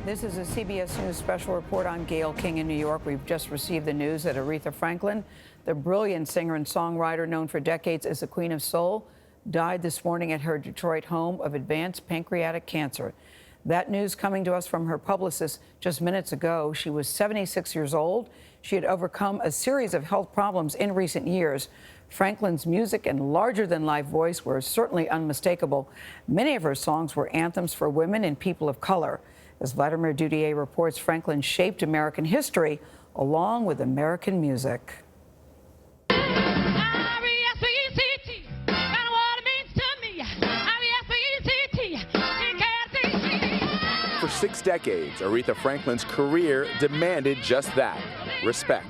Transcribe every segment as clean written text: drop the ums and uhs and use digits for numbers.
This is a CBS News special report. I'm Gail King in New York. We've just received the news that Aretha Franklin, the brilliant singer and songwriter known for decades as the Queen of Soul, died this morning at her Detroit home of advanced pancreatic cancer. That news coming to us from her publicist just minutes ago. She was 76 years old. She had overcome a series of health problems in recent years. Franklin's music and larger-than-life voice were certainly unmistakable. Many of her songs were anthems for women and people of color. As Vladimir Duthiers reports, Franklin shaped American history along with American music. For 6 decades, Aretha Franklin's career demanded just that, respect.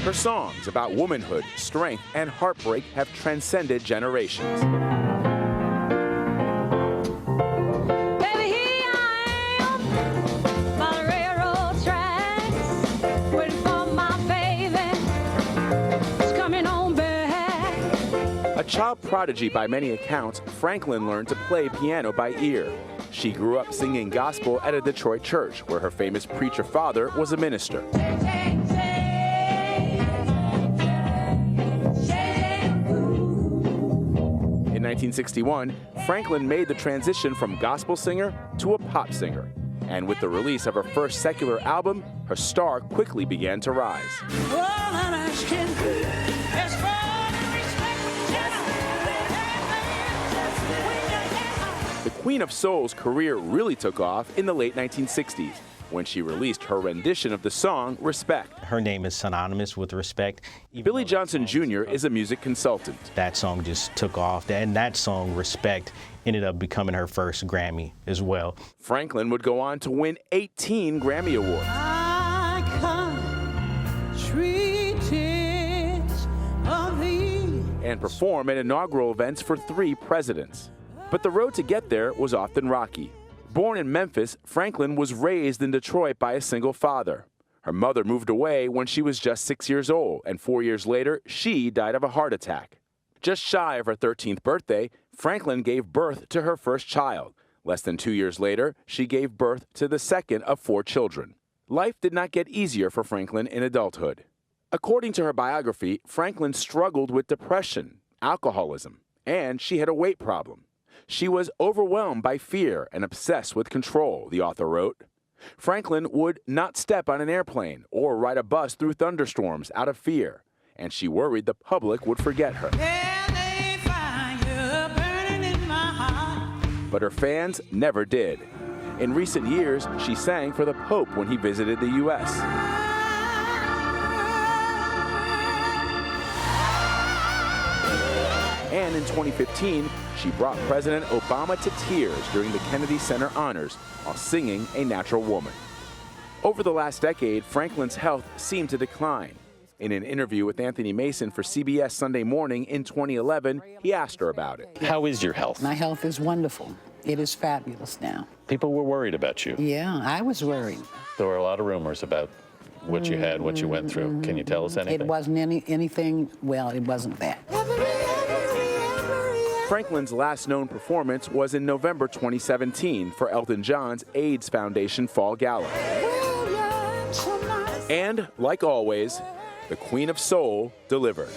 Her songs about womanhood, strength, and heartbreak have transcended generations. Baby, here I am, by the railroad tracks, waiting for my baby, she's coming home back. A child prodigy by many accounts, Franklin learned to play piano by ear. She grew up singing gospel at a Detroit church where her famous preacher father was a minister. In 1961, Franklin made the transition from gospel singer to a pop singer. And with the release of her first secular album, her star quickly began to rise. The Queen of Soul's career really took off in the late 1960s, when she released her rendition of the song, Respect. Her name is synonymous with respect. Billy Johnson Jr. is a music consultant. That song just took off, and that song, Respect, ended up becoming her first Grammy as well. Franklin would go on to win 18 Grammy Awards. And perform at inaugural events for 3 presidents. But the road to get there was often rocky. Born in Memphis, Franklin was raised in Detroit by a single father. Her mother moved away when she was just 6 years old, and 4 years later, she died of a heart attack. Just shy of her 13th birthday, Franklin gave birth to her first child. Less than 2 years later, she gave birth to the second of 4 children. Life did not get easier for Franklin in adulthood. According to her biography, Franklin struggled with depression, alcoholism, and she had a weight problem. She was overwhelmed by fear and obsessed with control, the author wrote. Franklin would not step on an airplane or ride a bus through thunderstorms out of fear, and she worried the public would forget her. But her fans never did. In recent years, she sang for the Pope when he visited the U.S. And in 2015, she brought President Obama to tears during the Kennedy Center honors while singing A Natural Woman. Over the last decade, Franklin's health seemed to decline. In an interview with Anthony Mason for CBS Sunday Morning in 2011, he asked her about it. How is your health? My health is wonderful. It is fabulous now. People were worried about you. Yeah, I was worried. There were a lot of rumors about what you had, what you went through. Can you tell us anything? It wasn't anything, well, it wasn't that. Franklin's last known performance was in November 2017 for Elton John's AIDS Foundation Fall Gala. And, like always, the Queen of Soul delivered.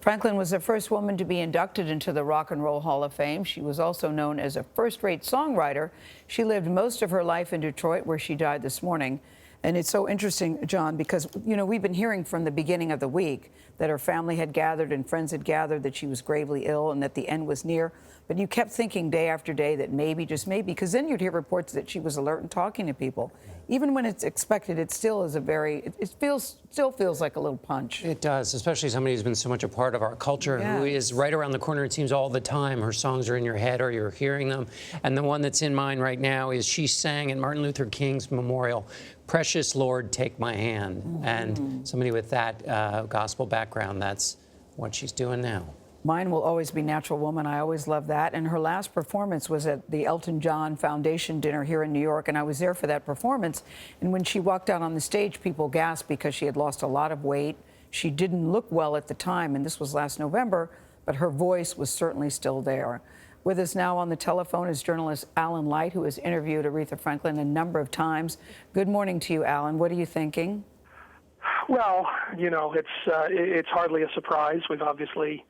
Franklin was the first woman to be inducted into the Rock and Roll Hall of Fame. She was also known as a first-rate songwriter. She lived most of her life in Detroit, where she died this morning. And it's so interesting, John, because, you know, we've been hearing from the beginning of the week that her family had gathered and friends had gathered, that she was gravely ill and that the end was near. But you kept thinking day after day that maybe, just maybe, because then you'd hear reports that she was alert and talking to people. Even when it's expected, it still is a very, still feels like a little punch. It does, especially somebody who's been so much a part of our culture, who is right around the corner, it seems, all the time. Her songs are in your head or you're hearing them. And the one that's in mine right now is she sang at Martin Luther King's memorial, "Precious Lord, Take My Hand." And somebody with that gospel background, that's what she's doing now. Mine will always be Natural Woman. I always love that. And her last performance was at the Elton John Foundation dinner here in New York, and I was there for that performance. And when she walked out on the stage, people gasped because she had lost a lot of weight. She didn't look well at the time, and this was last November, but her voice was certainly still there. With us now on the telephone is journalist Alan Light, who has interviewed Aretha Franklin a number of times. Good morning to you, Alan. What are you thinking? Well, it's hardly a surprise. We've obviously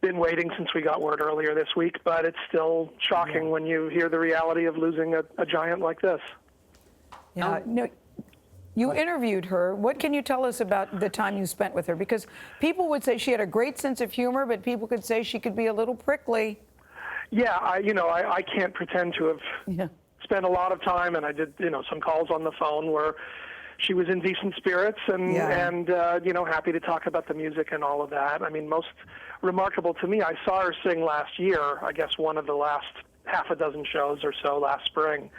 been waiting since we got word earlier this week, but it's still shocking when you hear the reality of losing a giant like this. Yeah. No, you interviewed her. What can you tell us about the time you spent with her? Because people would say she had a great sense of humor, but people could say she could be a little prickly. Yeah, I can't pretend to have spent a lot of time, and I did, some calls on the phone where she was in decent spirits and happy to talk about the music and all of that. I mean, most remarkable to me, I saw her sing last year, I guess one of the last half a dozen shows or so last spring,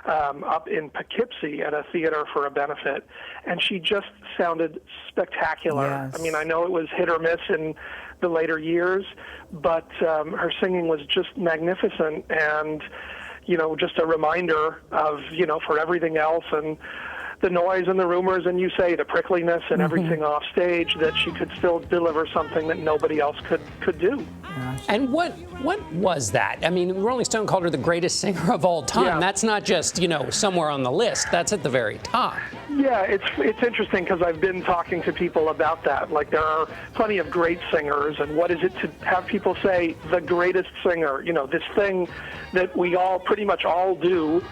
up in Poughkeepsie at a theater for a benefit, and she just sounded spectacular. Yes. I mean, I know it was hit or miss in the later years, but her singing was just magnificent, and just a reminder of for everything else and the noise and the rumors, and you say the prickliness and everything off stage, that she could still deliver something that nobody else could do. And what was that? I mean, Rolling Stone called her the greatest singer of all time. Yeah. That's not just, somewhere on the list. That's at the very top. Yeah, it's interesting because I've been talking to people about that. Like, there are plenty of great singers, and what is it to have people say the greatest singer? This thing that we all pretty much all do,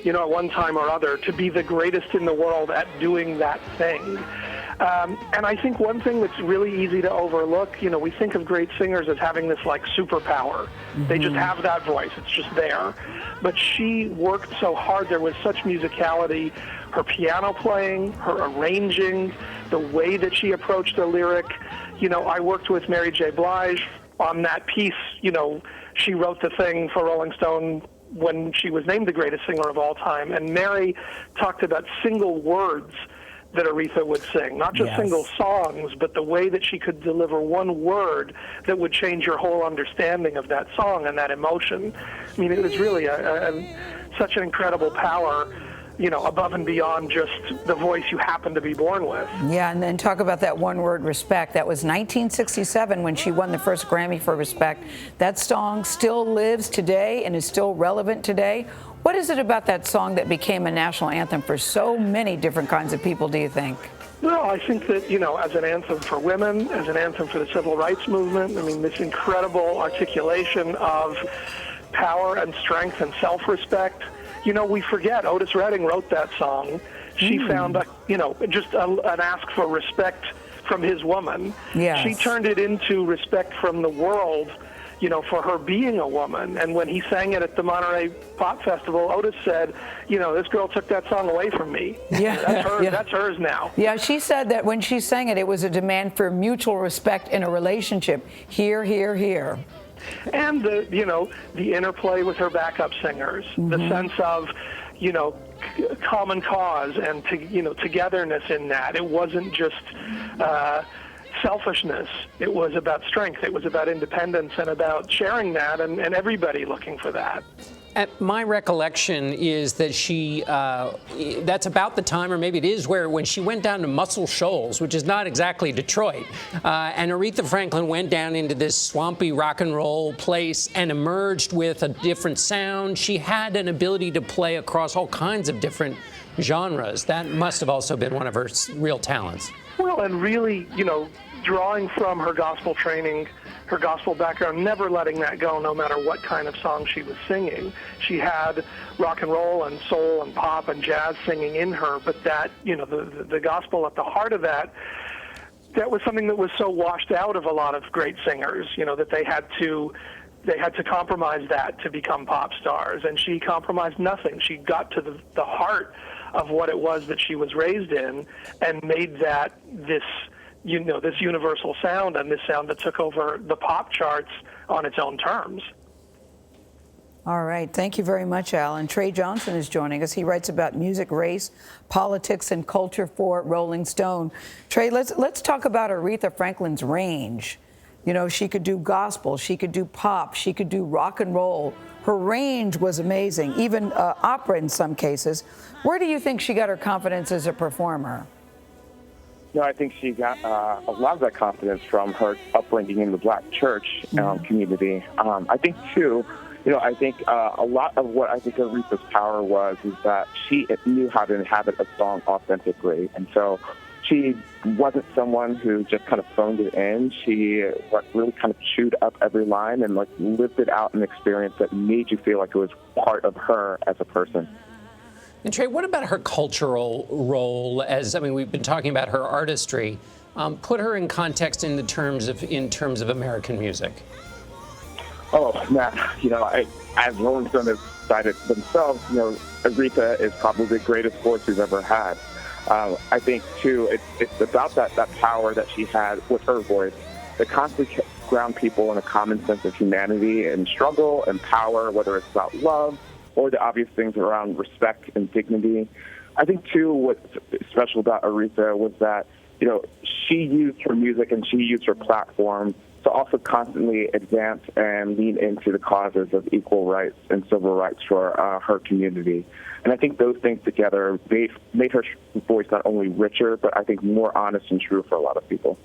at one time or other, to be the greatest in the world at doing that thing. And I think one thing that's really easy to overlook, we think of great singers as having this like superpower. They just have that voice. It's just there. But she worked so hard. There was such musicality. Her piano playing, her arranging, the way that she approached the lyric. I worked with Mary J. Blige on that piece. She wrote the thing for Rolling Stone when she was named the greatest singer of all time. And Mary talked about single words that Aretha would sing, not just single songs, but the way that she could deliver one word that would change your whole understanding of that song and that emotion. I mean, it was really such an incredible power, above and beyond just the voice you happen to be born with. Yeah, and then talk about that one word, respect. That was 1967 when she won the first Grammy for Respect. That song still lives today and is still relevant today. What is it about that song that became a national anthem for so many different kinds of people, do you think? Well, I think that, as an anthem for women, as an anthem for the civil rights movement, I mean, this incredible articulation of power and strength and self-respect. We forget Otis Redding wrote that song. She found, just an ask for respect from his woman. Yes. She turned it into respect from the world, for her being a woman. And when he sang it at the Monterey Pop Festival, Otis said, this girl took that song away from me. Yeah. That's hers, that's hers now. Yeah, she said that when she sang it, it was a demand for mutual respect in a relationship. Here, here, here. And the interplay with her backup singers, the sense of, common cause and togetherness in that. It wasn't just selfishness. It was about strength. It was about independence and about sharing that, and everybody looking for that. My recollection is that she, that's about the time, or maybe it is, when she went down to Muscle Shoals, which is not exactly Detroit. And Aretha Franklin went down into this swampy rock and roll place and emerged with a different sound. She had an ability to play across all kinds of different genres. That must have also been one of her real talents. Well, and really, drawing from her gospel training, her gospel background, never letting that go no matter what kind of song she was singing. She had rock and roll and soul and pop and jazz singing in her, but that, the gospel at the heart of that was something that was so washed out of a lot of great singers, that they had to compromise that to become pop stars, and she compromised nothing. She got to the heart of what it was that she was raised in and made that this universal sound, and this sound that took over the pop charts on its own terms. All right. Thank you very much, Alan. Trey Johnson is joining us. He writes about music, race, politics, and culture for Rolling Stone. Trey, let's talk about Aretha Franklin's range. You know, she could do gospel, she could do pop, she could do rock and roll. Her range was amazing, even opera in some cases. Where do you think she got her confidence as a performer? You know, I think she got a lot of that confidence from her upbringing in the Black church community. I think, too, you know, I think a lot of what I think Aretha's power was is that she knew how to inhabit a song authentically. And so she wasn't someone who just kind of phoned it in. She really kind of chewed up every line and like lived it out in an experience that made you feel like it was part of her as a person. And Trey, what about her cultural role as, I mean, we've been talking about her artistry. Put her in context in terms of American music. Oh, man, you know, as Rolling Stone has cited themselves, you know, Aretha is probably the greatest voice we've ever had. I think, too, it's about that power that she had with her voice that constantly ground people in a common sense of humanity and struggle and power, whether it's about love or the obvious things around respect and dignity. I think, too, what's special about Aretha was that, you know, she used her music and she used her platform to also constantly advance and lean into the causes of equal rights and civil rights for her community. And I think those things together made her voice not only richer, but I think more honest and true for a lot of people.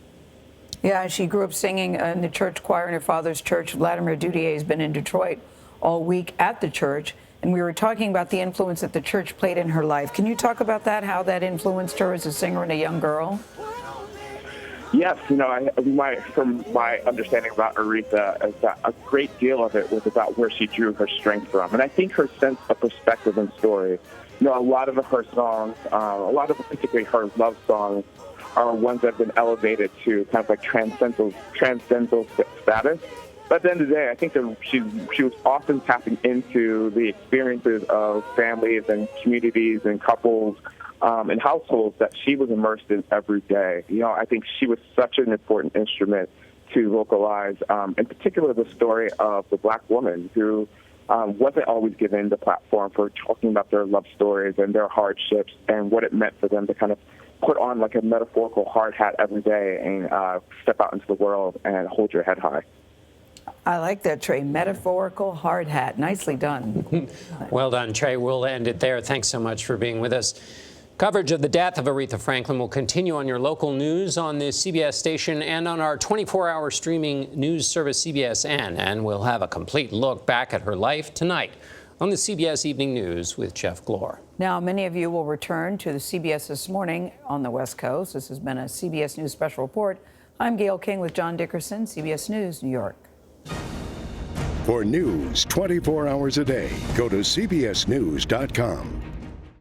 Yeah, she grew up singing in the church choir in her father's church. Vladimir Duthiers has been in Detroit all week at the church, and we were talking about the influence that the church played in her life. Can you talk about that, how that influenced her as a singer and a young girl? Yes, you know, from my understanding about Aretha, is that a great deal of it was about where she drew her strength from. And I think her sense of perspective and story, you know, a lot of her songs, particularly her love songs, are ones that have been elevated to kind of like transcendental status. But at the end of the day, I think that she was often tapping into the experiences of families and communities and couples and households that she was immersed in every day. You know, I think she was such an important instrument to vocalize, in particular, the story of the Black woman who wasn't always given the platform for talking about their love stories and their hardships and what it meant for them to kind of put on like a metaphorical hard hat every day and step out into the world and hold your head high. I like that, Trey. Metaphorical hard hat. Nicely done. Well done, Trey. We'll end it there. Thanks so much for being with us. Coverage of the death of Aretha Franklin will continue on your local news on the CBS station and on our 24-hour streaming news service, CBSN. And we'll have a complete look back at her life tonight on the CBS Evening News with Jeff Glor. Now, many of you will return to the CBS This Morning on the West Coast. This has been a CBS News Special Report. I'm Gayle King with John Dickerson, CBS News, New York. For news 24 hours a day, go to cbsnews.com.